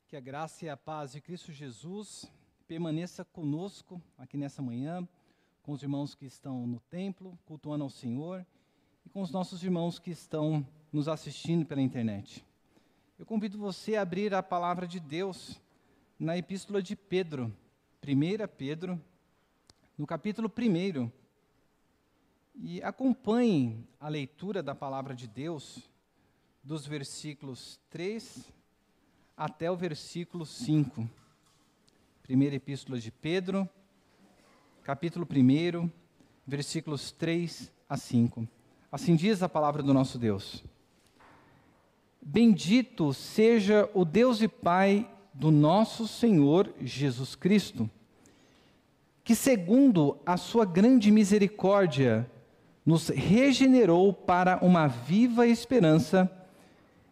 Que a graça e a paz de Cristo Jesus permaneça conosco aqui nessa manhã, com os irmãos que estão no templo, cultuando ao Senhor, e com os nossos irmãos que estão nos assistindo pela internet. Eu convido você a abrir a palavra de Deus na Epístola de Pedro, 1 Pedro, no capítulo 1, e acompanhe a leitura da palavra de Deus dos versículos 3 até o versículo 5. Primeira Epístola de Pedro, capítulo 1, versículos 3 a 5. Assim diz a palavra do nosso Deus. Bendito seja o Deus e Pai do nosso Senhor Jesus Cristo, que segundo a sua grande misericórdia nos regenerou para uma viva esperança,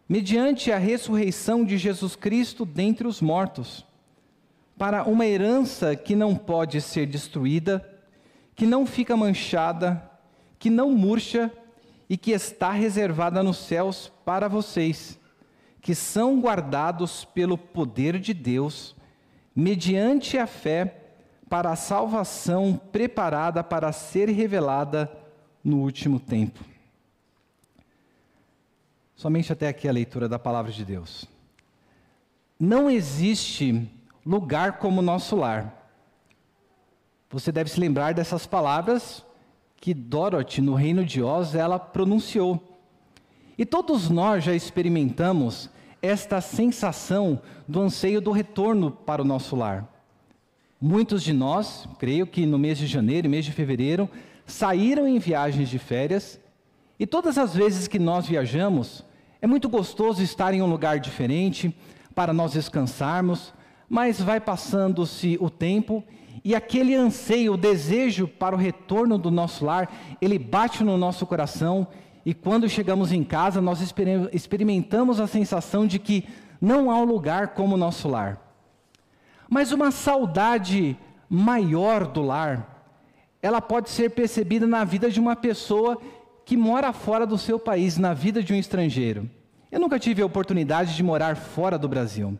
mediante a ressurreição de Jesus Cristo dentre os mortos, para uma herança que não pode ser destruída, que não fica manchada, que não murcha e que está reservada nos céus para vocês, que são guardados pelo poder de Deus, mediante a fé, para a salvação preparada para ser revelada no último tempo. Somente até aqui a leitura da palavra de Deus. Não existe lugar como o nosso lar. Você deve se lembrar dessas palavras que Dorothy, no Reino de Oz, ela pronunciou. E todos nós já experimentamos esta sensação do anseio do retorno para o nosso lar. Muitos de nós, creio que no mês de janeiro e mês de fevereiro, saíram em viagens de férias, e todas as vezes que nós viajamos, é muito gostoso estar em um lugar diferente para nós descansarmos, mas vai passando-se o tempo e aquele anseio, o desejo para o retorno do nosso lar, ele bate no nosso coração e quando chegamos em casa nós experimentamos a sensação de que não há um lugar como o nosso lar. Mas uma saudade maior do lar, ela pode ser percebida na vida de uma pessoa que mora fora do seu país, na vida de um estrangeiro. Eu nunca tive a oportunidade de morar fora do Brasil,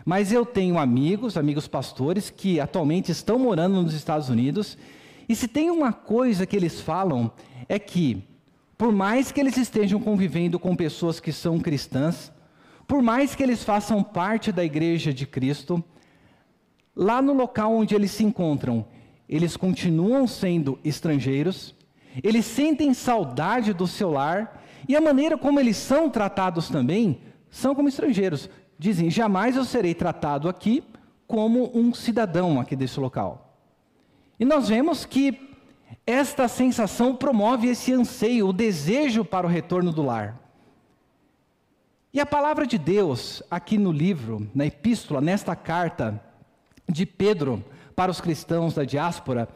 mas eu tenho amigos pastores, que atualmente estão morando nos Estados Unidos, e se tem uma coisa que eles falam, é que, por mais que eles estejam convivendo com pessoas que são cristãs, por mais que eles façam parte da igreja de Cristo, lá no local onde eles se encontram, eles continuam sendo estrangeiros, eles sentem saudade do seu lar, e a maneira como eles são tratados também, são como estrangeiros. Dizem, jamais eu serei tratado aqui como um cidadão aqui desse local. E nós vemos que esta sensação promove esse anseio, o desejo para o retorno do lar. E a palavra de Deus, aqui no livro, na epístola, nesta carta de Pedro para os cristãos da diáspora,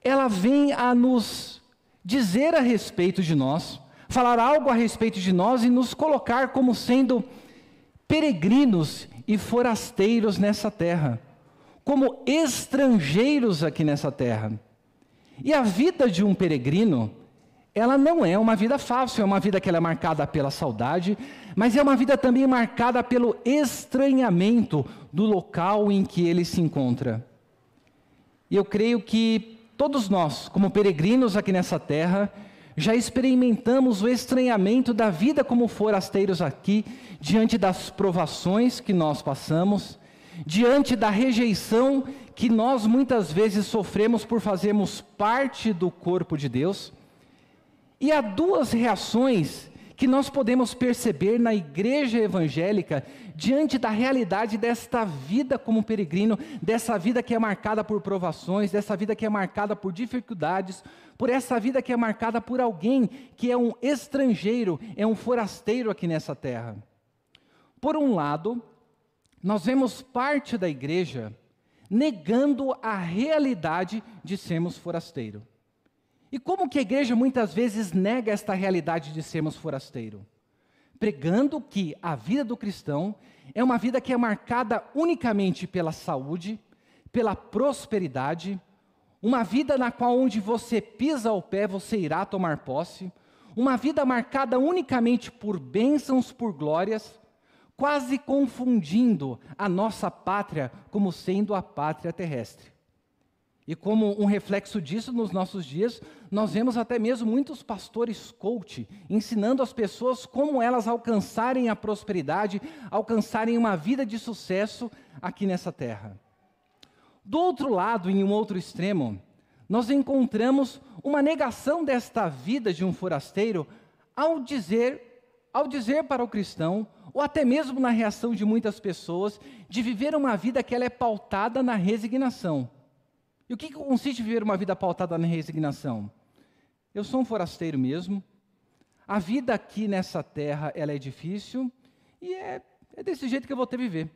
ela vem a nos dizer a respeito de nós, falar algo a respeito de nós e nos colocar como sendo peregrinos e forasteiros nessa terra, como estrangeiros aqui nessa terra. E a vida de um peregrino, ela não é uma vida fácil, é uma vida que ela é marcada pela saudade, mas é uma vida também marcada pelo estranhamento do local em que ele se encontra. E eu creio que todos nós, como peregrinos aqui nessa terra, já experimentamos o estranhamento da vida como forasteiros aqui, diante das provações que nós passamos, diante da rejeição que nós muitas vezes sofremos por fazermos parte do corpo de Deus. E há duas reações que nós podemos perceber na igreja evangélica diante da realidade desta vida como peregrino, dessa vida que é marcada por provações, dessa vida que é marcada por dificuldades, por essa vida que é marcada por alguém que é um estrangeiro, é um forasteiro aqui nessa terra. Por um lado, nós vemos parte da igreja negando a realidade de sermos forasteiro. E como que a igreja muitas vezes nega esta realidade de sermos forasteiro? Pregando que a vida do cristão é uma vida que é marcada unicamente pela saúde, pela prosperidade, uma vida na qual onde você pisa o pé, você irá tomar posse, uma vida marcada unicamente por bênçãos, por glórias, quase confundindo a nossa pátria como sendo a pátria terrestre. E como um reflexo disso, nos nossos dias, nós vemos até mesmo muitos pastores coach ensinando as pessoas como elas alcançarem a prosperidade, alcançarem uma vida de sucesso aqui nessa terra. Do outro lado, em um outro extremo, nós encontramos uma negação desta vida de um forasteiro ao dizer para o cristão, ou até mesmo na reação de muitas pessoas, de viver uma vida que ela é pautada na resignação. E o que consiste em viver uma vida pautada na resignação? Eu sou um forasteiro mesmo, a vida aqui nessa terra ela é difícil, e é desse jeito que eu vou ter que viver.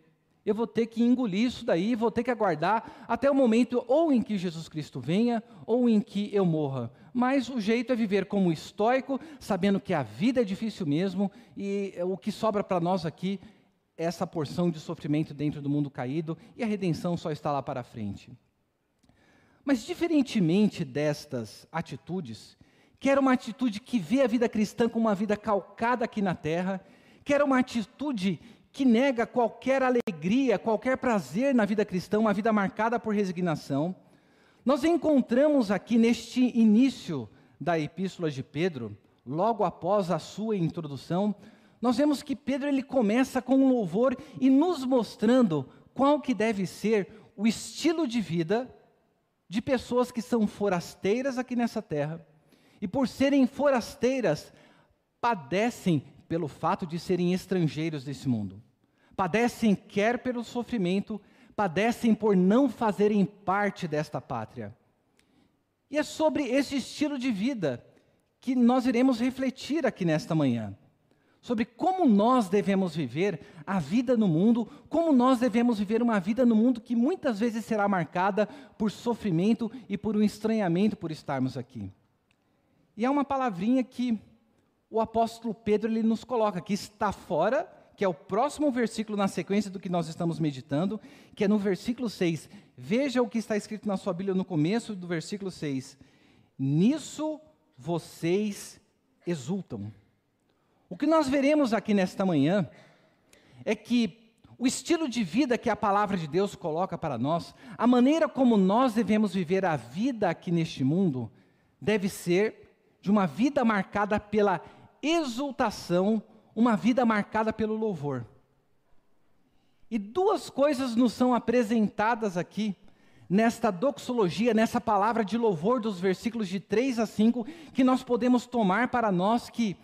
Eu vou ter que engolir isso daí, vou ter que aguardar até o momento ou em que Jesus Cristo venha, ou em que eu morra. Mas o jeito é viver como estoico, sabendo que a vida é difícil mesmo, e o que sobra para nós aqui é essa porção de sofrimento dentro do mundo caído, e a redenção só está lá para frente. Mas diferentemente destas atitudes, que era uma atitude que vê a vida cristã como uma vida calcada aqui na terra, que era uma atitude que nega qualquer alegria, qualquer prazer na vida cristã, uma vida marcada por resignação, nós encontramos aqui neste início da epístola de Pedro, logo após a sua introdução, nós vemos que Pedro ele começa com um louvor e nos mostrando qual que deve ser o estilo de vida de pessoas que são forasteiras aqui nessa terra, e por serem forasteiras, padecem pelo fato de serem estrangeiros desse mundo. Padecem quer pelo sofrimento, padecem por não fazerem parte desta pátria. E é sobre esse estilo de vida que nós iremos refletir aqui nesta manhã. Sobre como nós devemos viver a vida no mundo, como nós devemos viver uma vida no mundo que muitas vezes será marcada por sofrimento e por um estranhamento por estarmos aqui. E é uma palavrinha que o apóstolo Pedro ele nos coloca, que está fora, que é o próximo versículo na sequência do que nós estamos meditando, que é no versículo 6. Veja o que está escrito na sua Bíblia no começo do versículo 6. Nisso vocês exultam. O que nós veremos aqui nesta manhã é que o estilo de vida que a palavra de Deus coloca para nós, a maneira como nós devemos viver a vida aqui neste mundo, deve ser de uma vida marcada pela exultação, uma vida marcada pelo louvor. E duas coisas nos são apresentadas aqui, nesta doxologia, nessa palavra de louvor dos versículos de 3 a 5, que nós podemos tomar para nós que,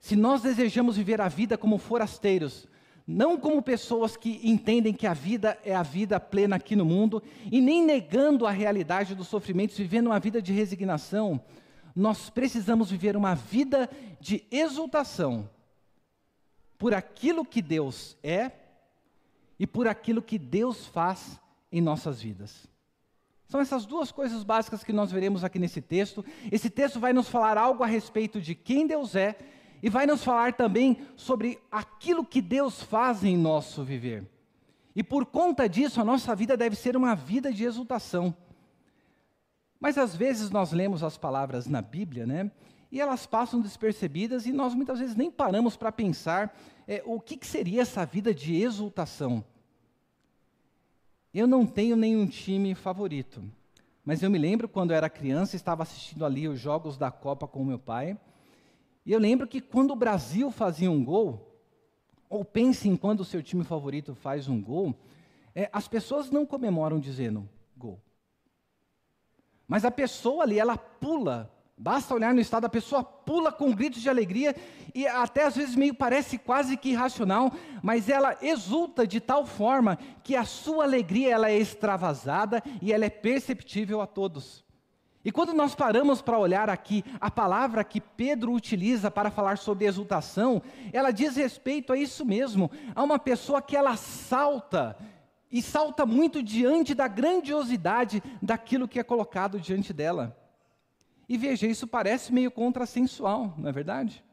se nós desejamos viver a vida como forasteiros, não como pessoas que entendem que a vida é a vida plena aqui no mundo, e nem negando a realidade dos sofrimentos, vivendo uma vida de resignação, nós precisamos viver uma vida de exultação por aquilo que Deus é e por aquilo que Deus faz em nossas vidas. São essas duas coisas básicas que nós veremos aqui nesse texto. Esse texto vai nos falar algo a respeito de quem Deus é, e vai nos falar também sobre aquilo que Deus faz em nosso viver. E por conta disso, a nossa vida deve ser uma vida de exultação. Mas às vezes nós lemos as palavras na Bíblia, né? E elas passam despercebidas e nós muitas vezes nem paramos para pensar o que seria essa vida de exultação. Eu não tenho nenhum time favorito, mas eu me lembro quando eu era criança, estava assistindo ali os jogos da Copa com o meu pai, e eu lembro que quando o Brasil fazia um gol, ou pensem quando o seu time favorito faz um gol, as pessoas não comemoram dizendo gol. Mas a pessoa ali, ela pula, basta olhar no estado, a pessoa pula com gritos de alegria, e até às vezes meio parece quase que irracional, mas ela exulta de tal forma que a sua alegria ela é extravasada e ela é perceptível a todos. E quando nós paramos para olhar aqui, a palavra que Pedro utiliza para falar sobre exultação, ela diz respeito a isso mesmo, a uma pessoa que ela salta, e salta muito diante da grandiosidade daquilo que é colocado diante dela. E veja, isso parece meio contrassensual, não é verdade?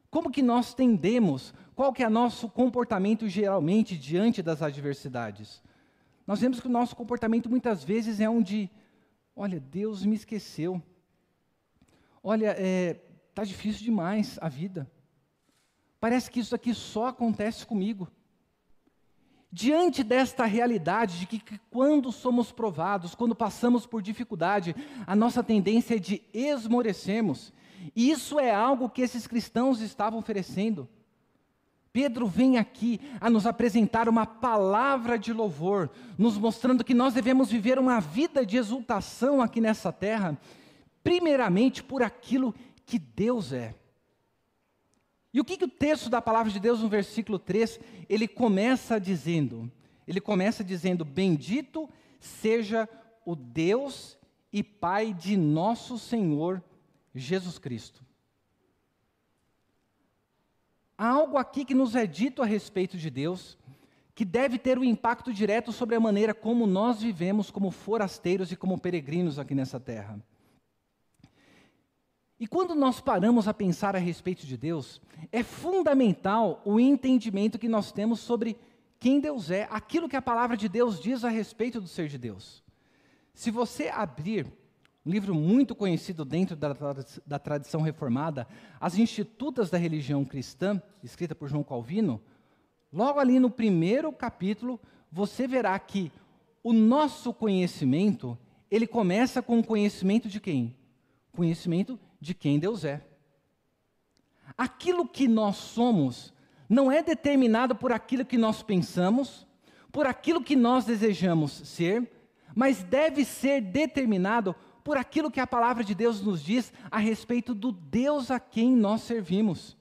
Como que nós tendemos, qual que é o nosso comportamento geralmente diante das adversidades? Nós vemos que o nosso comportamento muitas vezes é um de, olha, Deus me esqueceu. Olha, está difícil demais a vida. Parece que isso aqui só acontece comigo. Diante desta realidade de que quando somos provados, quando passamos por dificuldade, a nossa tendência é de esmorecermos. E isso é algo que esses cristãos estavam oferecendo. Pedro vem aqui a nos apresentar uma palavra de louvor, nos mostrando que nós devemos viver uma vida de exultação aqui nessa terra, primeiramente por aquilo que Deus é. E o que o texto da palavra de Deus no versículo 3, ele começa dizendo? Ele começa dizendo: bendito seja o Deus e Pai de nosso Senhor Jesus Cristo. Há algo aqui que nos é dito a respeito de Deus, que deve ter um impacto direto sobre a maneira como nós vivemos como forasteiros e como peregrinos aqui nessa terra. E quando nós paramos a pensar a respeito de Deus, é fundamental o entendimento que nós temos sobre quem Deus é, aquilo que a palavra de Deus diz a respeito do ser de Deus. Se você abrir um livro muito conhecido dentro da tradição reformada, As Institutas da Religião Cristã, escrita por João Calvino, logo ali no primeiro capítulo, você verá que o nosso conhecimento, ele começa com o conhecimento de quem? Conhecimento de quem Deus é. Aquilo que nós somos não é determinado por aquilo que nós pensamos, por aquilo que nós desejamos ser, mas deve ser determinado por aquilo que a palavra de Deus nos diz a respeito do Deus a quem nós servimos.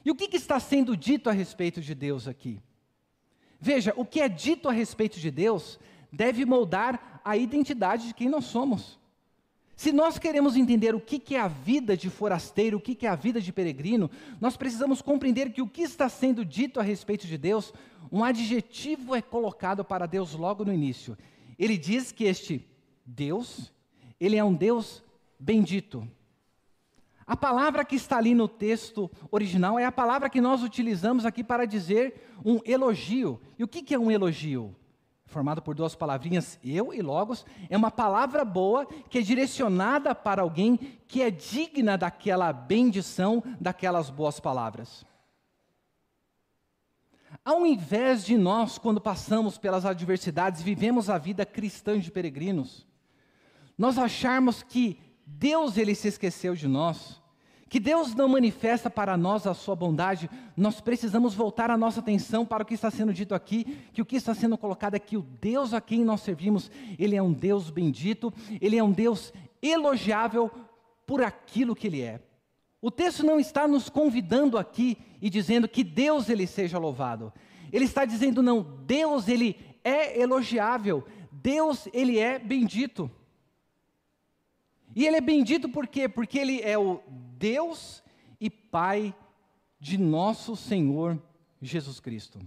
E o que está sendo dito a respeito de Deus aqui? Veja, o que é dito a respeito de Deus deve moldar a identidade de quem nós somos. Se nós queremos entender o que é a vida de forasteiro, o que é a vida de peregrino, nós precisamos compreender que o que está sendo dito a respeito de Deus, um adjetivo é colocado para Deus logo no início. Ele diz que este Deus, ele é um Deus bendito. A palavra que está ali no texto original é a palavra que nós utilizamos aqui para dizer um elogio. E o que é um elogio? Formado por duas palavrinhas, eu e logos, é uma palavra boa que é direcionada para alguém que é digna daquela bendição, daquelas boas palavras. Ao invés de nós, quando passamos pelas adversidades, vivemos a vida cristã de peregrinos, nós acharmos que Deus ele se esqueceu de nós, que Deus não manifesta para nós a sua bondade, nós precisamos voltar a nossa atenção para o que está sendo dito aqui, que o que está sendo colocado é que o Deus a quem nós servimos, ele é um Deus bendito, ele é um Deus elogiável por aquilo que ele é. O texto não está nos convidando aqui e dizendo que Deus ele seja louvado. Ele está dizendo não, Deus ele é elogiável, Deus ele é bendito. E ele é bendito por quê? Porque ele é o Deus e Pai de nosso Senhor Jesus Cristo.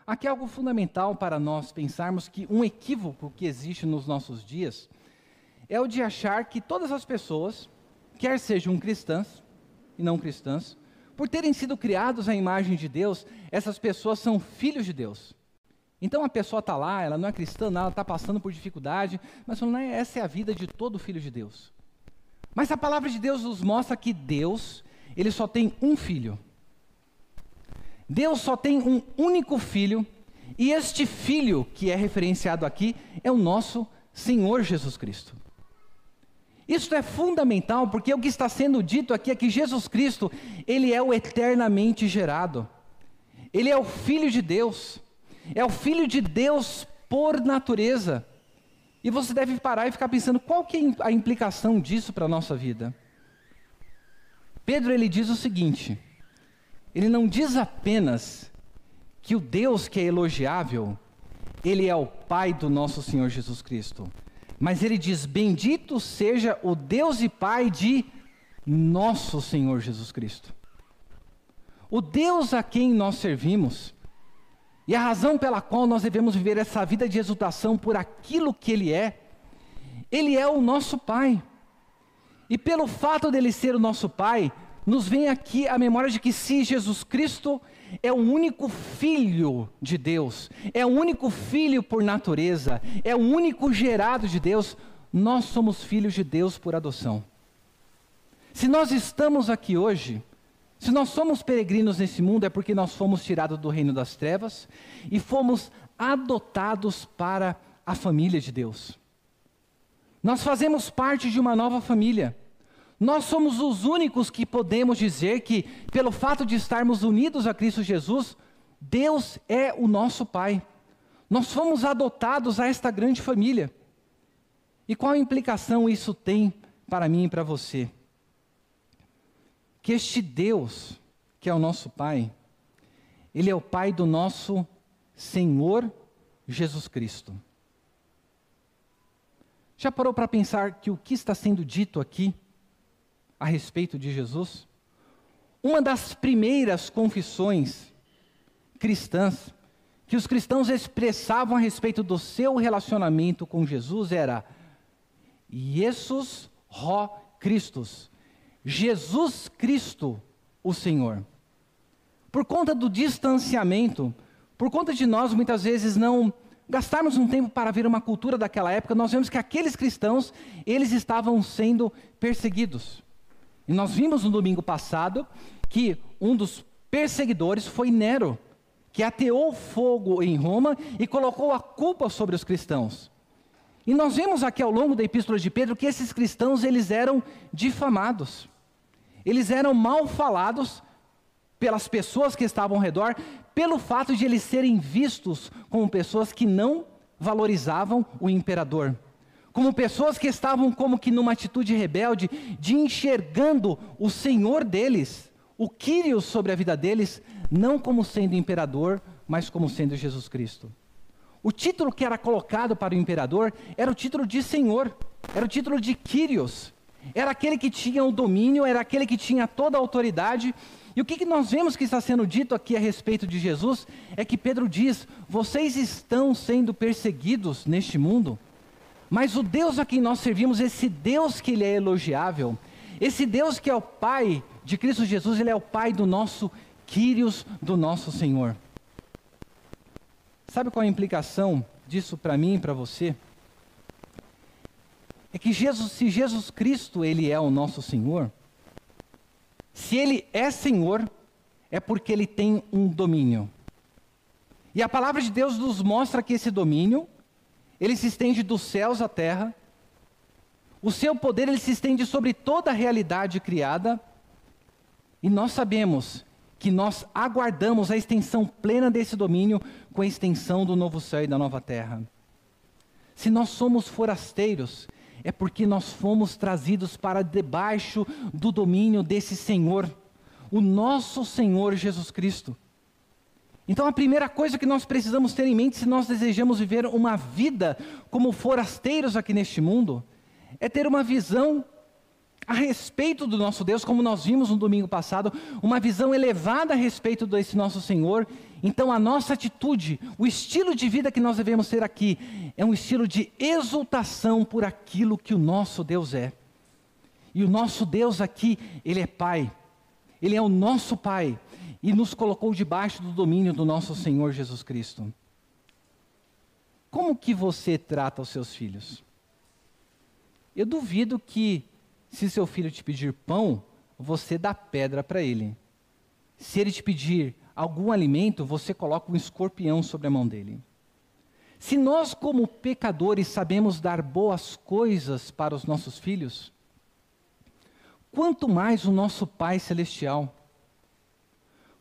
Aqui é algo fundamental para nós pensarmos que um equívoco que existe nos nossos dias é o de achar que todas as pessoas, quer sejam cristãs e não cristãs, por terem sido criados à imagem de Deus, essas pessoas são filhos de Deus. Então a pessoa está lá, ela não é cristã, ela está passando por dificuldade, mas não é, essa é a vida de todo filho de Deus. Mas a palavra de Deus nos mostra que Deus, ele só tem um filho. Deus só tem um único filho, e este filho que é referenciado aqui é o nosso Senhor Jesus Cristo. Isso é fundamental, porque o que está sendo dito aqui é que Jesus Cristo, ele é o eternamente gerado. Ele é o Filho de Deus. É o Filho de Deus por natureza. E você deve parar e ficar pensando, qual que é a implicação disso para a nossa vida? Pedro, ele diz o seguinte, ele não diz apenas que o Deus que é elogiável, ele é o Pai do nosso Senhor Jesus Cristo. Mas ele diz, bendito seja o Deus e Pai de nosso Senhor Jesus Cristo. O Deus a quem nós servimos, e a razão pela qual nós devemos viver essa vida de exultação por aquilo que Ele é o nosso Pai. E pelo fato dele ser o nosso Pai, nos vem aqui a memória de que se Jesus Cristo é o único Filho de Deus, é o único Filho por natureza, é o único gerado de Deus, nós somos filhos de Deus por adoção. Se nós estamos aqui hoje, Se nós somos peregrinos nesse mundo, é porque nós fomos tirados do reino das trevas e fomos adotados para a família de Deus. Nós fazemos parte de uma nova família. Nós somos os únicos que podemos dizer que, pelo fato de estarmos unidos a Cristo Jesus, Deus é o nosso Pai. Nós fomos adotados a esta grande família. E qual implicação isso tem para mim e para você? Que este Deus, que é o nosso Pai, Ele é o Pai do nosso Senhor Jesus Cristo. Já parou para pensar que o que está sendo dito aqui a respeito de Jesus? Uma das primeiras confissões cristãs que os cristãos expressavam a respeito do seu relacionamento com Jesus era Jesus Ho Christus, Jesus Cristo, o Senhor. Por conta do distanciamento, por conta de nós muitas vezes não gastarmos um tempo para ver uma cultura daquela época, nós vemos que aqueles cristãos, eles estavam sendo perseguidos. E nós vimos no domingo passado que um dos perseguidores foi Nero, que ateou fogo em Roma e colocou a culpa sobre os cristãos. E nós vemos aqui ao longo da epístola de Pedro que esses cristãos, eles eram difamados. Eles eram mal falados pelas pessoas que estavam ao redor, pelo fato de eles serem vistos como pessoas que não valorizavam o imperador. Como pessoas que estavam como que numa atitude rebelde, de enxergando o Senhor deles, o Quírios sobre a vida deles, não como sendo imperador, mas como sendo Jesus Cristo. O título que era colocado para o imperador era o título de Senhor, era o título de Quírios. Era aquele que tinha o domínio, era aquele que tinha toda a autoridade. E o que nós vemos que está sendo dito aqui a respeito de Jesus, é que Pedro diz, vocês estão sendo perseguidos neste mundo, mas o Deus a quem nós servimos, esse Deus que Ele é elogiável, esse Deus que é o Pai de Cristo Jesus, Ele é o Pai do nosso Quírios, do nosso Senhor. Sabe qual a implicação disso para mim e para você? É que se Jesus Cristo, Ele é o nosso Senhor, se Ele é Senhor, é porque Ele tem um domínio. E a palavra de Deus nos mostra que esse domínio, Ele se estende dos céus à terra, o seu poder, Ele se estende sobre toda a realidade criada, e nós sabemos que nós aguardamos a extensão plena desse domínio com a extensão do novo céu e da nova terra. Se nós somos forasteiros, é porque nós fomos trazidos para debaixo do domínio desse Senhor, o nosso Senhor Jesus Cristo. Então a primeira coisa que nós precisamos ter em mente, se nós desejamos viver uma vida como forasteiros aqui neste mundo, é ter uma visão a respeito do nosso Deus, como nós vimos no domingo passado, uma visão elevada a respeito desse nosso Senhor. Então a nossa atitude, o estilo de vida que nós devemos ter aqui, é um estilo de exultação por aquilo que o nosso Deus é. E o nosso Deus aqui, Ele é Pai, Ele é o nosso Pai, e nos colocou debaixo do domínio do nosso Senhor Jesus Cristo. Como que você trata os seus filhos? Eu duvido que, se seu filho te pedir pão, você dá pedra para ele. Se ele te pedir algum alimento, você coloca um escorpião sobre a mão dele. Se nós, como pecadores, sabemos dar boas coisas para os nossos filhos, quanto mais o nosso Pai Celestial,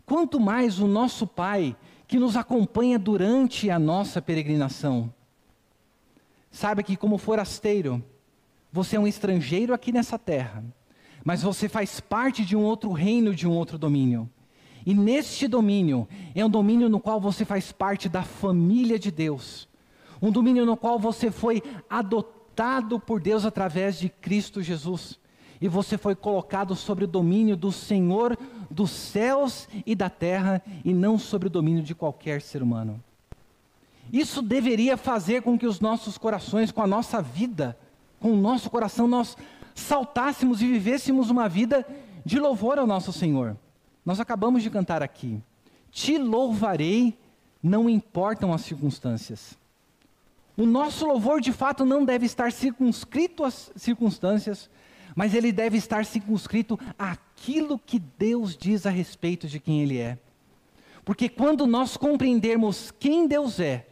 quanto mais o nosso Pai que nos acompanha durante a nossa peregrinação. Saiba que, como forasteiro, você é um estrangeiro aqui nessa terra, mas você faz parte de um outro reino, de um outro domínio. E neste domínio, é um domínio no qual você faz parte da família de Deus. Um domínio no qual você foi adotado por Deus através de Cristo Jesus. E você foi colocado sobre o domínio do Senhor dos céus e da terra, e não sobre o domínio de qualquer ser humano. Isso deveria fazer com que os nossos corações, com a nossa vida, com o nosso coração, nós saltássemos e vivêssemos uma vida de louvor ao nosso Senhor. Nós acabamos de cantar aqui, te louvarei, não importam as circunstâncias. O nosso louvor de fato não deve estar circunscrito às circunstâncias, mas ele deve estar circunscrito àquilo que Deus diz a respeito de quem Ele é. Porque quando nós compreendermos quem Deus é,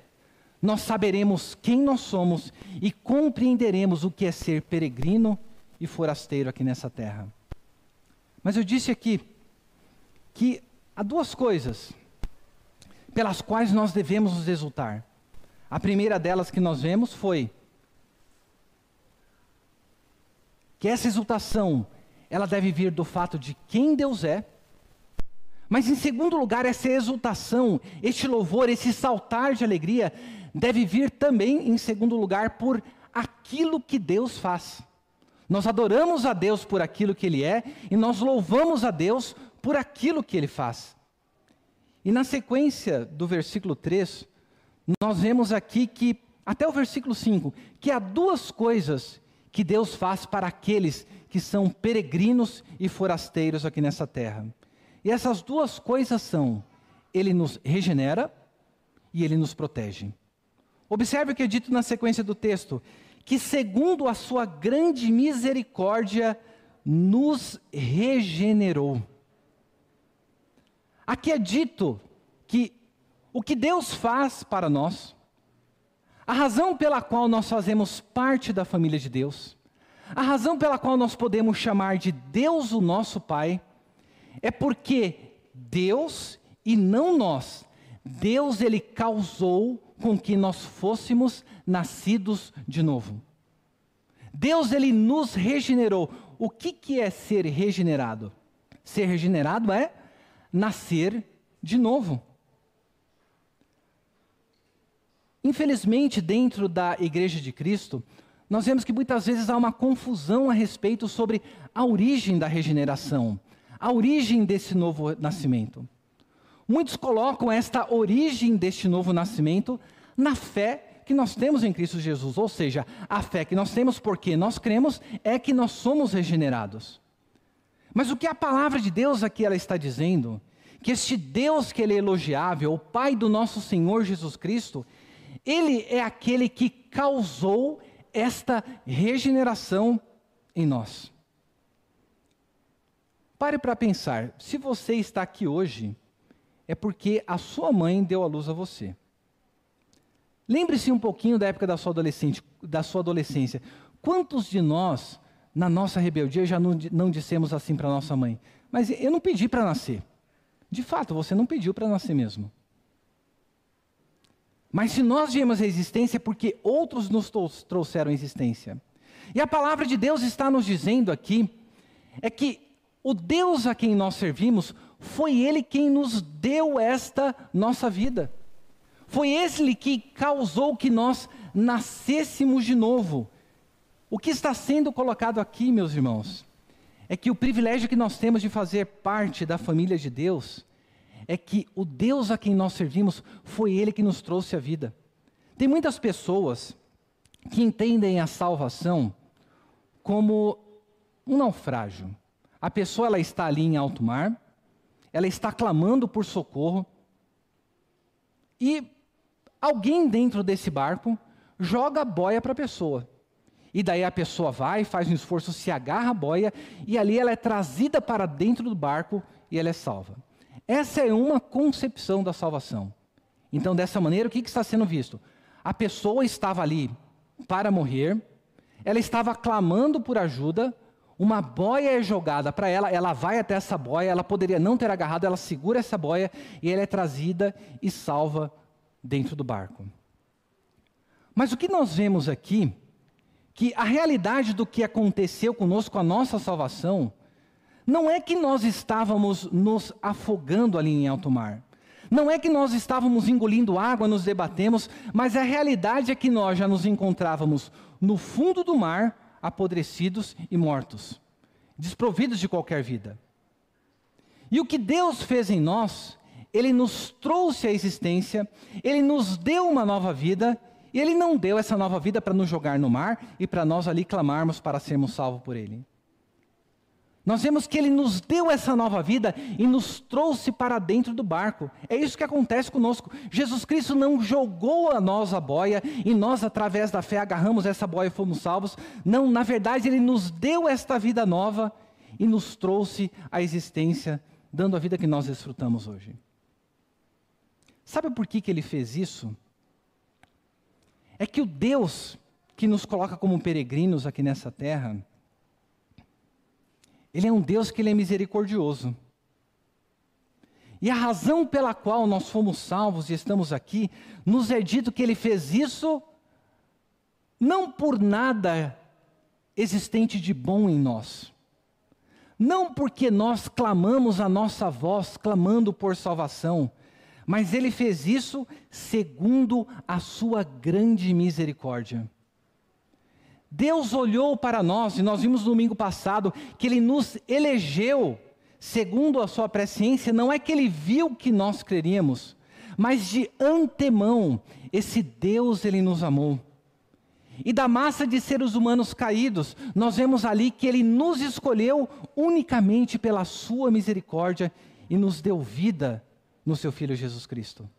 nós saberemos quem nós somos e compreenderemos o que é ser peregrino e forasteiro aqui nessa terra. Mas eu disse aqui que há duas coisas pelas quais nós devemos nos exultar. A primeira delas que nós vemos foi que essa exultação, ela deve vir do fato de quem Deus é, mas em segundo lugar, essa exultação, este louvor, esse saltar de alegria, deve vir também, em segundo lugar, por aquilo que Deus faz. Nós adoramos a Deus por aquilo que Ele é, e nós louvamos a Deus por aquilo que Ele faz. E na sequência do versículo 3, nós vemos aqui que, até o versículo 5, que há duas coisas que Deus faz para aqueles que são peregrinos e forasteiros aqui nessa terra. E essas duas coisas são, Ele nos regenera e Ele nos protege. Observe o que é dito na sequência do texto, que segundo a sua grande misericórdia, nos regenerou. Aqui é dito que o que Deus faz para nós, a razão pela qual nós fazemos parte da família de Deus, a razão pela qual nós podemos chamar de Deus o nosso Pai, é porque Deus e não nós, Deus Ele causou com que nós fôssemos nascidos de novo. Deus Ele nos regenerou. O que é ser regenerado? Ser regenerado é nascer de novo. Infelizmente, dentro da Igreja de Cristo, nós vemos que muitas vezes há uma confusão a respeito sobre a origem da regeneração, a origem desse novo nascimento. Muitos colocam esta origem deste novo nascimento na fé que nós temos em Cristo Jesus, ou seja, a fé que nós temos porque nós cremos é que nós somos regenerados. Mas o que a palavra de Deus aqui ela está dizendo, que este Deus que Ele é elogiável, o Pai do nosso Senhor Jesus Cristo, Ele é aquele que causou esta regeneração em nós. Pare para pensar, se você está aqui hoje, é porque a sua mãe deu à luz a você. Lembre-se um pouquinho da época da sua adolescência. Quantos de nós, na nossa rebeldia, já não dissemos assim para nossa mãe? Mas eu não pedi para nascer. De fato, você não pediu para nascer mesmo. Mas se nós viemos à existência é porque outros nos trouxeram à existência. E a palavra de Deus está nos dizendo aqui, é que o Deus a quem nós servimos, foi Ele quem nos deu esta nossa vida. Foi Ele que causou que nós nascêssemos de novo. O que está sendo colocado aqui, meus irmãos, é que o privilégio que nós temos de fazer parte da família de Deus, é que o Deus a quem nós servimos, foi Ele que nos trouxe a vida. Tem muitas pessoas que entendem a salvação como um naufrágio. A pessoa ela está ali em alto mar, ela está clamando por socorro, e alguém dentro desse barco joga a boia para a pessoa. E daí a pessoa vai, faz um esforço, se agarra a boia, e ali ela é trazida para dentro do barco e ela é salva. Essa é uma concepção da salvação. Então, dessa maneira, o que está sendo visto? A pessoa estava ali para morrer, ela estava clamando por ajuda, uma boia é jogada para ela, ela vai até essa boia, ela poderia não ter agarrado, ela segura essa boia e ela é trazida e salva dentro do barco. Mas o que nós vemos aqui, que a realidade do que aconteceu conosco, a nossa salvação, não é que nós estávamos nos afogando ali em alto mar. Não é que nós estávamos engolindo água, nos debatemos, mas a realidade é que nós já nos encontrávamos no fundo do mar, apodrecidos e mortos, desprovidos de qualquer vida. E o que Deus fez em nós, Ele nos trouxe à existência, Ele nos deu uma nova vida, e Ele não deu essa nova vida para nos jogar no mar e para nós ali clamarmos para sermos salvos por Ele. Nós vemos que Ele nos deu essa nova vida e nos trouxe para dentro do barco. É isso que acontece conosco. Jesus Cristo não jogou a nós a boia e nós, através da fé, agarramos essa boia e fomos salvos. Não, na verdade, Ele nos deu esta vida nova e nos trouxe à existência, dando a vida que nós desfrutamos hoje. Sabe por que Ele fez isso? É que o Deus que nos coloca como peregrinos aqui nessa terra, Ele é um Deus que Ele é misericordioso. E a razão pela qual nós fomos salvos e estamos aqui, nos é dito que Ele fez isso não por nada existente de bom em nós. Não porque nós clamamos a nossa voz, clamando por salvação, mas Ele fez isso segundo a sua grande misericórdia. Deus olhou para nós, e nós vimos no domingo passado, que Ele nos elegeu, segundo a sua presciência. Não é que Ele viu que nós creríamos, mas de antemão, esse Deus Ele nos amou. E da massa de seres humanos caídos, nós vemos ali que Ele nos escolheu unicamente pela sua misericórdia e nos deu vida no seu Filho Jesus Cristo.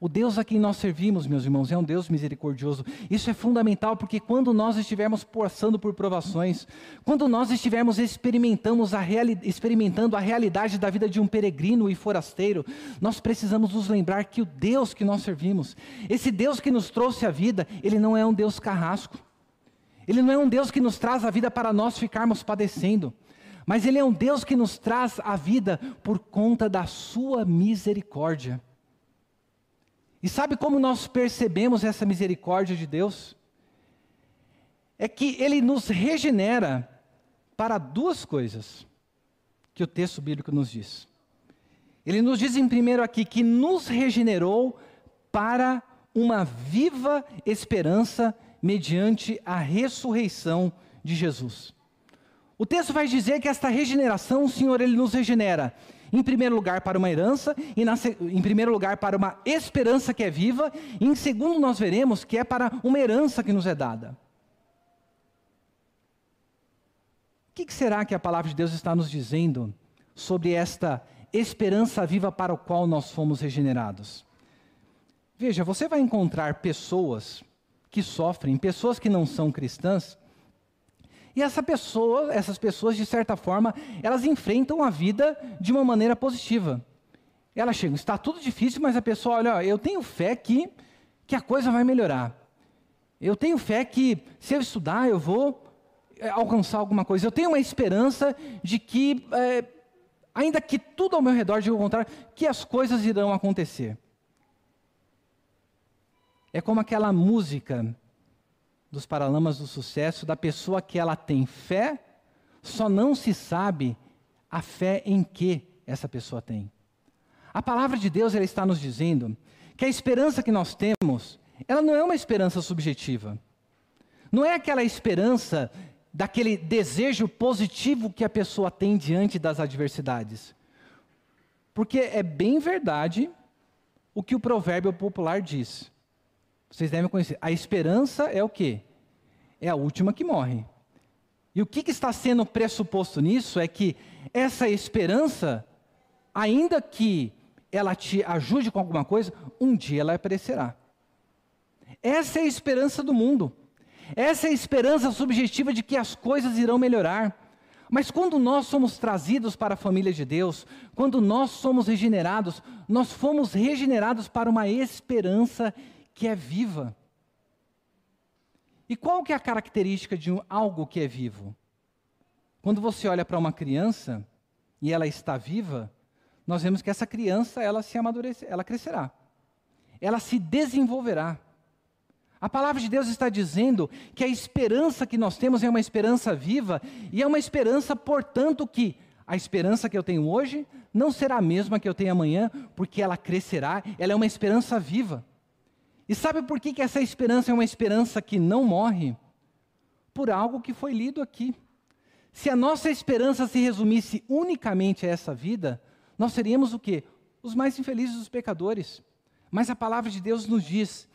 O Deus a quem nós servimos, meus irmãos, é um Deus misericordioso. Isso é fundamental porque quando nós estivermos passando por provações, quando nós estivermos experimentando a realidade da vida de um peregrino e forasteiro, nós precisamos nos lembrar que o Deus que nós servimos, esse Deus que nos trouxe a vida, Ele não é um Deus carrasco. Ele não é um Deus que nos traz a vida para nós ficarmos padecendo, mas Ele é um Deus que nos traz a vida por conta da sua misericórdia. E sabe como nós percebemos essa misericórdia de Deus? É que Ele nos regenera para duas coisas que o texto bíblico nos diz. Ele nos diz em primeiro aqui que nos regenerou para uma viva esperança mediante a ressurreição de Jesus. O texto vai dizer que esta regeneração, o Senhor, Ele nos regenera em primeiro lugar para uma herança, em primeiro lugar para uma esperança que é viva, e em segundo nós veremos que é para uma herança que nos é dada. O que será que a palavra de Deus está nos dizendo sobre esta esperança viva para a qual nós fomos regenerados? Veja, você vai encontrar pessoas que sofrem, pessoas que não são cristãs, e essas pessoas, de certa forma, elas enfrentam a vida de uma maneira positiva. Elas chegam, está tudo difícil, mas a pessoa olha, eu tenho fé que a coisa vai melhorar. Eu tenho fé que, se eu estudar, eu vou alcançar alguma coisa. Eu tenho uma esperança de que, ainda que tudo ao meu redor diga o contrário, que as coisas irão acontecer. É como aquela música dos Paralamas do Sucesso, da pessoa que ela tem fé, só não se sabe a fé em que essa pessoa tem. A palavra de Deus, ela está nos dizendo que a esperança que nós temos, ela não é uma esperança subjetiva. Não é aquela esperança daquele desejo positivo que a pessoa tem diante das adversidades. Porque é bem verdade o que o provérbio popular diz. Vocês devem conhecer. A esperança é o quê? É a última que morre. E o que está sendo pressuposto nisso é que essa esperança, ainda que ela te ajude com alguma coisa, um dia ela perecerá. Essa é a esperança do mundo. Essa é a esperança subjetiva de que as coisas irão melhorar. Mas quando nós somos trazidos para a família de Deus, quando nós somos regenerados, nós fomos regenerados para uma esperança que é viva. E qual que é a característica de algo que é vivo? Quando você olha para uma criança e ela está viva, nós vemos que essa criança, ela se amadurecerá, ela crescerá. Ela se desenvolverá. A palavra de Deus está dizendo que a esperança que nós temos é uma esperança viva e é uma esperança, portanto, que a esperança que eu tenho hoje não será a mesma que eu tenho amanhã, porque ela crescerá, ela é uma esperança viva. E sabe por que essa esperança é uma esperança que não morre? Por algo que foi lido aqui. Se a nossa esperança se resumisse unicamente a essa vida, nós seríamos o quê? Os mais infelizes dos pecadores. Mas a palavra de Deus nos diz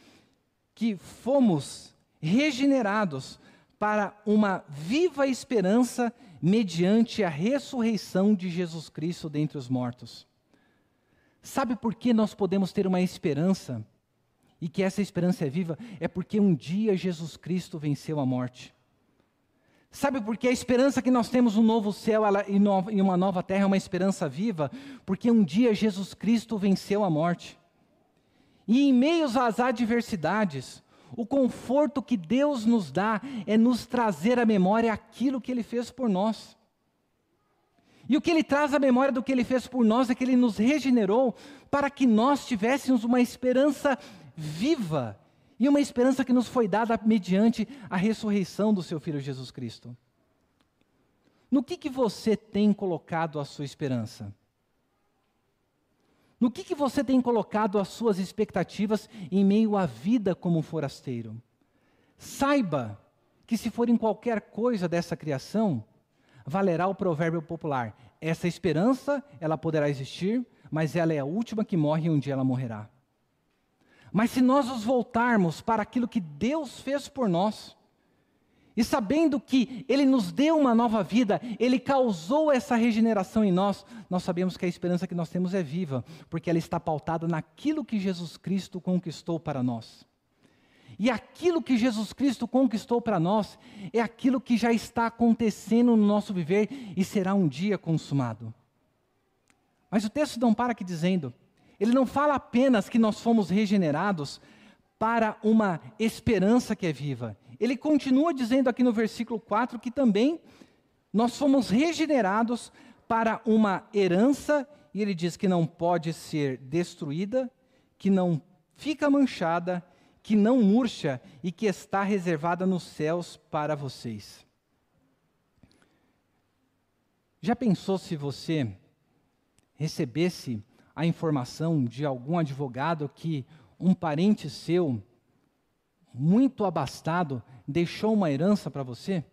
que fomos regenerados para uma viva esperança mediante a ressurreição de Jesus Cristo dentre os mortos. Sabe por que nós podemos ter uma esperança? E que essa esperança é viva? É porque um dia Jesus Cristo venceu a morte. Sabe por que a esperança que nós temos um novo céu e uma nova terra é uma esperança viva? Porque um dia Jesus Cristo venceu a morte. E em meio às adversidades, o conforto que Deus nos dá é nos trazer à memória aquilo que Ele fez por nós. E o que Ele traz à memória do que Ele fez por nós é que Ele nos regenerou para que nós tivéssemos uma esperança viva e uma esperança que nos foi dada mediante a ressurreição do Seu Filho Jesus Cristo. No que você tem colocado a sua esperança? No que você tem colocado as suas expectativas em meio à vida como forasteiro? Saiba que se for em qualquer coisa dessa criação, valerá o provérbio popular: essa esperança, ela poderá existir, mas ela é a última que morre e um dia ela morrerá. Mas se nós nos voltarmos para aquilo que Deus fez por nós, e sabendo que Ele nos deu uma nova vida, Ele causou essa regeneração em nós, nós sabemos que a esperança que nós temos é viva, porque ela está pautada naquilo que Jesus Cristo conquistou para nós. E aquilo que Jesus Cristo conquistou para nós, é aquilo que já está acontecendo no nosso viver e será um dia consumado. Mas o texto não para aqui dizendo, ele não fala apenas que nós fomos regenerados para uma esperança que é viva. Ele continua dizendo aqui no versículo 4 que também nós fomos regenerados para uma herança, e ele diz que não pode ser destruída, que não fica manchada, que não murcha e que está reservada nos céus para vocês. Já pensou se você recebesse a informação de algum advogado que um parente seu, muito abastado, deixou uma herança para você?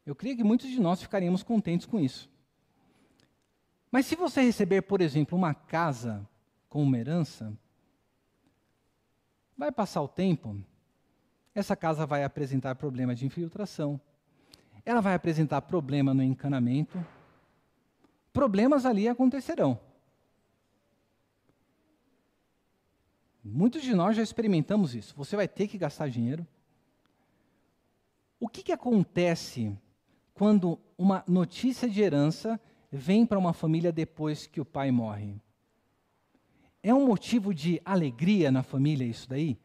Eu creio que muitos de nós ficaríamos contentes com isso. Mas se você receber, por exemplo, uma casa com uma herança, vai passar o tempo, essa casa vai apresentar problema de infiltração, ela vai apresentar problema no encanamento, problemas ali acontecerão. Muitos de nós já experimentamos isso. Você vai ter que gastar dinheiro. O que acontece quando uma notícia de herança vem para uma família depois que o pai morre? É um motivo de alegria na família isso daí?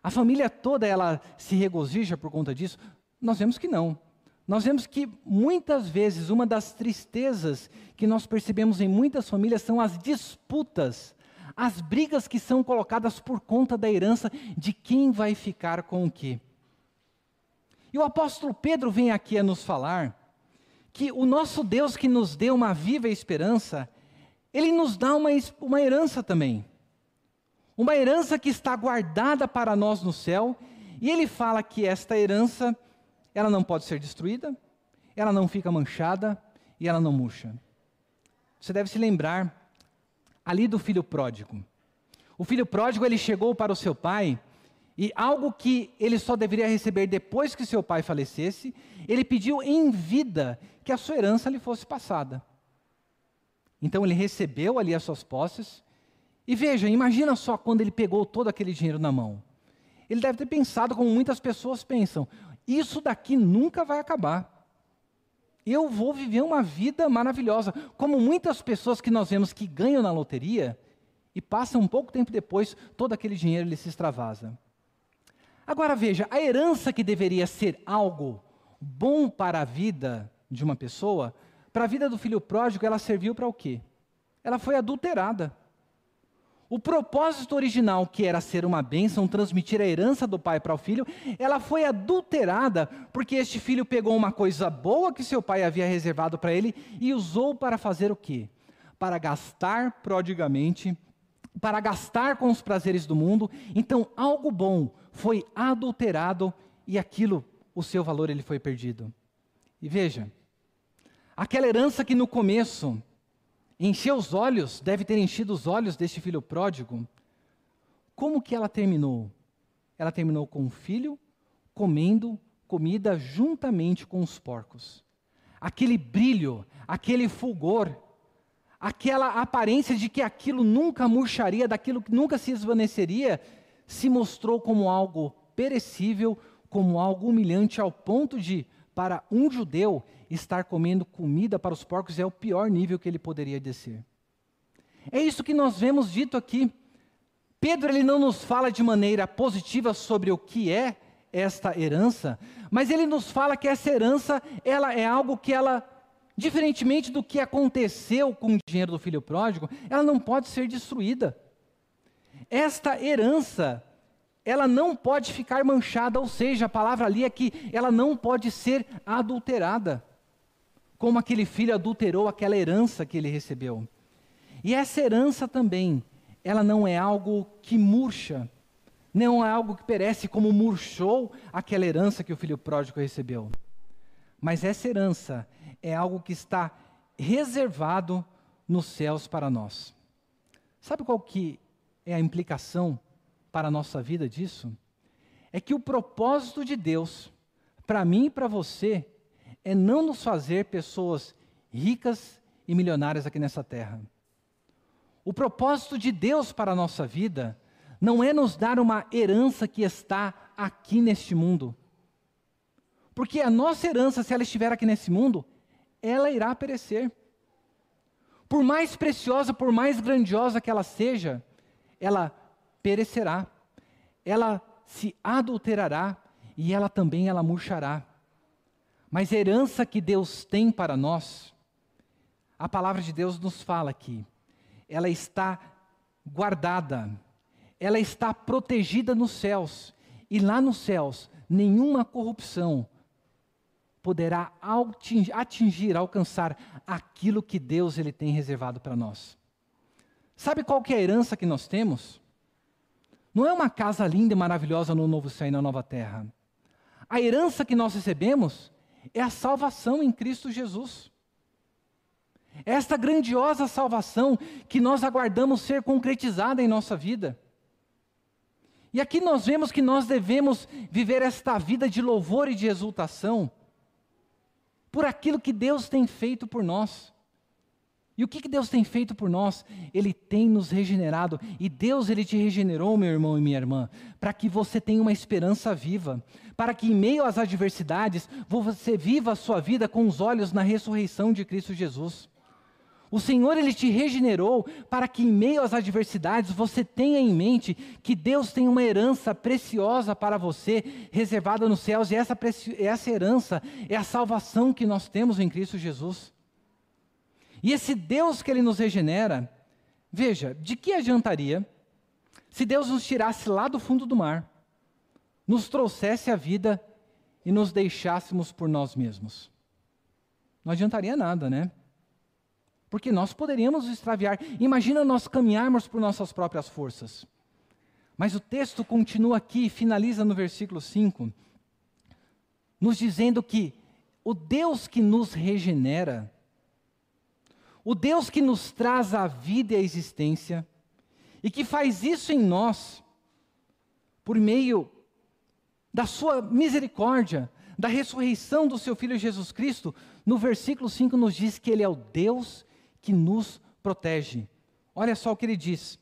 A família toda ela se regozija por conta disso? Nós vemos que não. Nós vemos que muitas vezes uma das tristezas que nós percebemos em muitas famílias são as disputas, as brigas que são colocadas por conta da herança de quem vai ficar com o quê. E o apóstolo Pedro vem aqui a nos falar que o nosso Deus que nos deu uma viva esperança, Ele nos dá uma herança também. Uma herança que está guardada para nós no céu, e Ele fala que esta herança, ela não pode ser destruída, ela não fica manchada e ela não murcha. Você deve se lembrar ali do filho pródigo. O filho pródigo, ele chegou para o seu pai, e algo que ele só deveria receber depois que seu pai falecesse, ele pediu em vida que a sua herança lhe fosse passada. Então ele recebeu ali as suas posses, e veja, imagina só quando ele pegou todo aquele dinheiro na mão. Ele deve ter pensado como muitas pessoas pensam, isso daqui nunca vai acabar. Eu vou viver uma vida maravilhosa, como muitas pessoas que nós vemos que ganham na loteria e passam um pouco tempo depois, todo aquele dinheiro ele se extravasa. Agora veja, a herança que deveria ser algo bom para a vida de uma pessoa, para a vida do filho pródigo, ela serviu para o quê? Ela foi adulterada. O propósito original, que era ser uma bênção, transmitir a herança do pai para o filho, ela foi adulterada, porque este filho pegou uma coisa boa que seu pai havia reservado para ele e usou para fazer o quê? Para gastar prodigamente, para gastar com os prazeres do mundo. Então, algo bom foi adulterado e aquilo, o seu valor, ele foi perdido. E veja, aquela herança que no começo encheu os olhos, deve ter enchido os olhos deste filho pródigo. Como que ela terminou? Ela terminou com o filho comendo comida juntamente com os porcos. Aquele brilho, aquele fulgor, aquela aparência de que aquilo nunca murcharia, daquilo que nunca se esvaneceria, se mostrou como algo perecível, como algo humilhante, ao ponto de, para um judeu, estar comendo comida para os porcos é o pior nível que ele poderia descer. É isso que nós vemos dito aqui. Pedro, ele não nos fala de maneira positiva sobre o que é esta herança, mas ele nos fala que essa herança, ela é algo que ela, diferentemente do que aconteceu com o dinheiro do filho pródigo, ela não pode ser destruída. Esta herança, ela não pode ficar manchada, ou seja, a palavra ali é que ela não pode ser adulterada, como aquele filho adulterou aquela herança que ele recebeu. E essa herança também, ela não é algo que murcha, não é algo que perece como murchou aquela herança que o filho pródigo recebeu. Mas essa herança é algo que está reservado nos céus para nós. Sabe qual que é a implicação para a nossa vida disso? É que o propósito de Deus, para mim e para você, é não nos fazer pessoas ricas e milionárias aqui nessa terra. O propósito de Deus para a nossa vida não é nos dar uma herança que está aqui neste mundo. Porque a nossa herança, se ela estiver aqui nesse mundo, ela irá perecer. Por mais preciosa, por mais grandiosa que ela seja, ela perecerá. Ela se adulterará e ela também murchará. Mas a herança que Deus tem para nós, a palavra de Deus nos fala aqui, ela está guardada, ela está protegida nos céus, e lá nos céus, nenhuma corrupção poderá atingir, alcançar aquilo que Deus ele tem reservado para nós. Sabe qual que é a herança que nós temos? Não é uma casa linda e maravilhosa no novo céu e na nova terra. A herança que nós recebemos é a salvação em Cristo Jesus. Esta grandiosa salvação que nós aguardamos ser concretizada em nossa vida. E aqui nós vemos que nós devemos viver esta vida de louvor e de exultação por aquilo que Deus tem feito por nós. E o que Deus tem feito por nós? Ele tem nos regenerado. E Deus, Ele te regenerou, meu irmão e minha irmã, para que você tenha uma esperança viva. Para que em meio às adversidades, você viva a sua vida com os olhos na ressurreição de Cristo Jesus. O Senhor, Ele te regenerou para que em meio às adversidades você tenha em mente que Deus tem uma herança preciosa para você, reservada nos céus, e essa herança é a salvação que nós temos em Cristo Jesus. E esse Deus que Ele nos regenera, veja, de que adiantaria se Deus nos tirasse lá do fundo do mar, nos trouxesse a vida e nos deixássemos por nós mesmos? Não adiantaria nada, né? Porque nós poderíamos extraviar. Imagina nós caminharmos por nossas próprias forças. Mas o texto continua aqui, finaliza no versículo 5, nos dizendo que o Deus que nos regenera, o Deus que nos traz a vida e a existência, e que faz isso em nós, por meio da sua misericórdia, da ressurreição do seu Filho Jesus Cristo, no versículo 5 nos diz que Ele é o Deus que nos protege. Olha só o que Ele diz: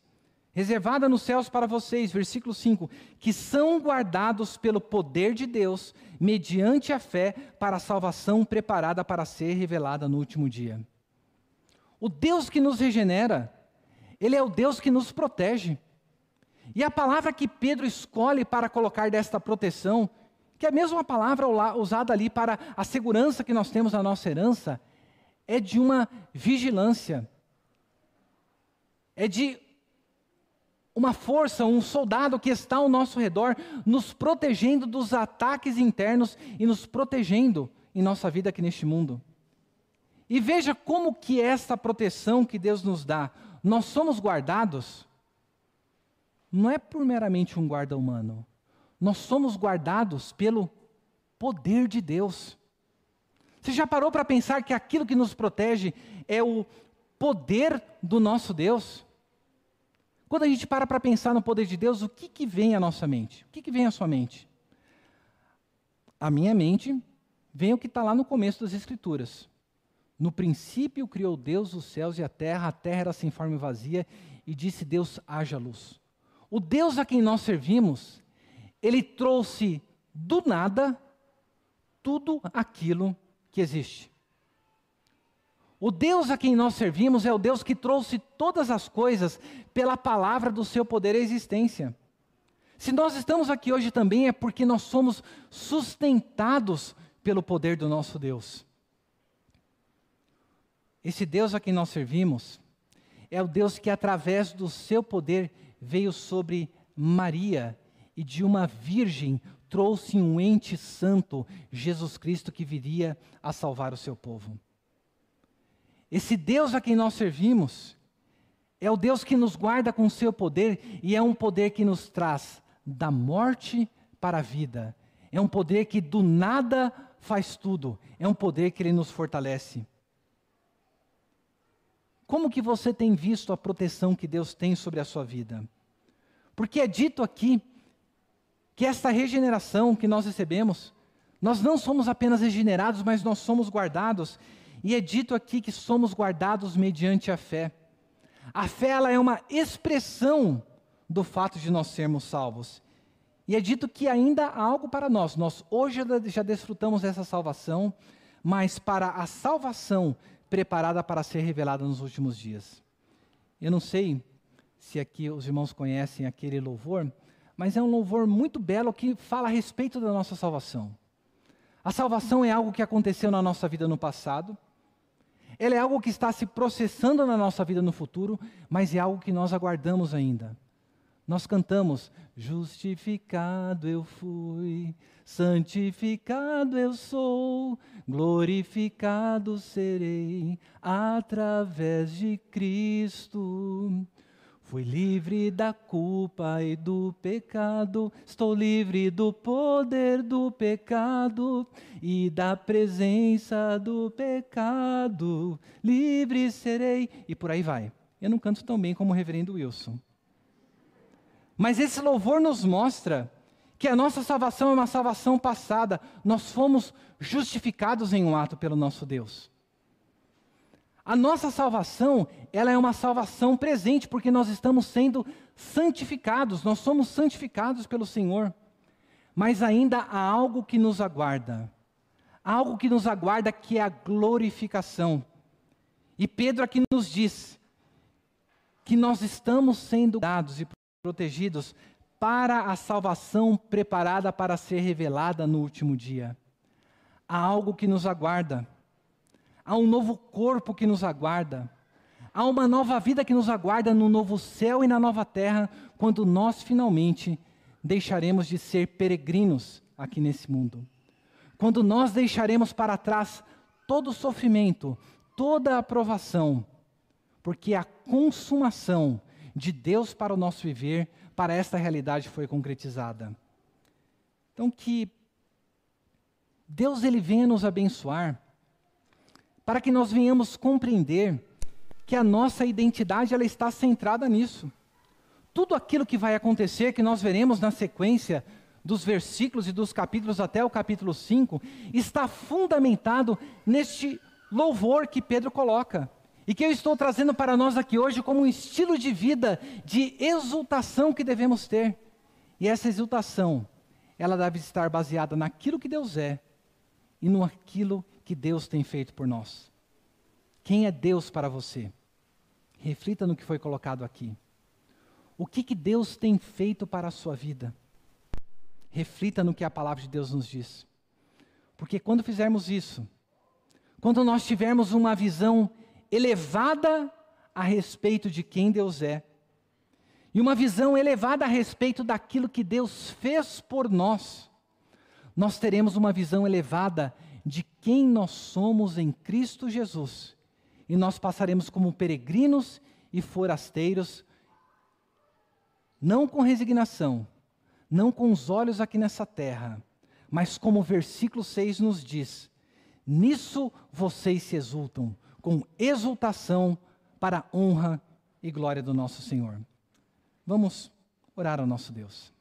reservada nos céus para vocês, versículo 5, que são guardados pelo poder de Deus, mediante a fé, para a salvação preparada para ser revelada no último dia. O Deus que nos regenera, Ele é o Deus que nos protege. E a palavra que Pedro escolhe para colocar desta proteção, que é a mesma palavra usada ali para a segurança que nós temos na nossa herança, é de uma vigilância, é de uma força, um soldado que está ao nosso redor, nos protegendo dos ataques internos e nos protegendo em nossa vida aqui neste mundo. E veja como que essa proteção que Deus nos dá, nós somos guardados, não é por meramente um guarda humano, nós somos guardados pelo poder de Deus. Você já parou para pensar que aquilo que nos protege é o poder do nosso Deus? Quando a gente para pensar no poder de Deus, o que vem à nossa mente? O que vem à sua mente? à minha mente vem o que está lá no começo das Escrituras. No princípio criou Deus os céus e a terra era sem forma e vazia, e disse Deus, haja luz. O Deus a quem nós servimos, Ele trouxe do nada tudo aquilo que existe. O Deus a quem nós servimos é o Deus que trouxe todas as coisas pela palavra do seu poder à existência. Se nós estamos aqui hoje também é porque nós somos sustentados pelo poder do nosso Deus. Esse Deus a quem nós servimos é o Deus que através do seu poder veio sobre Maria e de uma virgem trouxe um ente santo, Jesus Cristo, que viria a salvar o seu povo. Esse Deus a quem nós servimos é o Deus que nos guarda com o seu poder e é um poder que nos traz da morte para a vida. É um poder que do nada faz tudo. É um poder que Ele nos fortalece. Como que você tem visto a proteção que Deus tem sobre a sua vida? Porque é dito aqui que esta regeneração que nós recebemos, nós não somos apenas regenerados, mas nós somos guardados. E é dito aqui que somos guardados mediante a fé. A fé, ela é uma expressão do fato de nós sermos salvos. E é dito que ainda há algo para nós. Nós hoje já desfrutamos dessa salvação, mas para a salvação preparada para ser revelada nos últimos dias. Eu não sei se aqui os irmãos conhecem aquele louvor, mas é um louvor muito belo que fala a respeito da nossa salvação. A salvação é algo que aconteceu na nossa vida no passado, ela é algo que está se processando na nossa vida no futuro, mas é algo que nós aguardamos ainda. Nós cantamos, justificado eu fui, santificado eu sou, glorificado serei através de Cristo. Fui livre da culpa e do pecado, estou livre do poder do pecado e da presença do pecado, livre serei, e por aí vai. Eu não canto tão bem como o reverendo Wilson. Mas esse louvor nos mostra que a nossa salvação é uma salvação passada. Nós fomos justificados em um ato pelo nosso Deus. A nossa salvação, ela é uma salvação presente, porque nós estamos sendo santificados, nós somos santificados pelo Senhor. Mas ainda há algo que nos aguarda. Há algo que nos aguarda que é a glorificação. E Pedro aqui nos diz que nós estamos sendo dados e protegidos para a salvação preparada para ser revelada no último dia. Há algo que nos aguarda. Há um novo corpo que nos aguarda. Há uma nova vida que nos aguarda no novo céu e na nova terra, quando nós finalmente deixaremos de ser peregrinos aqui nesse mundo. Quando nós deixaremos para trás todo o sofrimento, toda a aprovação, porque a consumação de Deus para o nosso viver, para esta realidade foi concretizada. Então que Deus ele venha nos abençoar, para que nós venhamos compreender que a nossa identidade ela está centrada nisso. Tudo aquilo que vai acontecer, que nós veremos na sequência dos versículos e dos capítulos até o capítulo 5, está fundamentado neste louvor que Pedro coloca, e que eu estou trazendo para nós aqui hoje como um estilo de vida, de exultação que devemos ter. E essa exultação, ela deve estar baseada naquilo que Deus é, e naquilo que Deus tem feito por nós. Quem é Deus para você? Reflita no que foi colocado aqui. O que Deus tem feito para a sua vida? Reflita no que a palavra de Deus nos diz. Porque quando fizermos isso, quando nós tivermos uma visão elevada a respeito de quem Deus é, e uma visão elevada a respeito daquilo que Deus fez por nós, nós teremos uma visão elevada de quem nós somos em Cristo Jesus, e nós passaremos como peregrinos e forasteiros, não com resignação, não com os olhos aqui nessa terra, mas como o versículo 6 nos diz, nisso vocês se exultam, com exultação para a honra e glória do nosso Senhor. Vamos orar ao nosso Deus.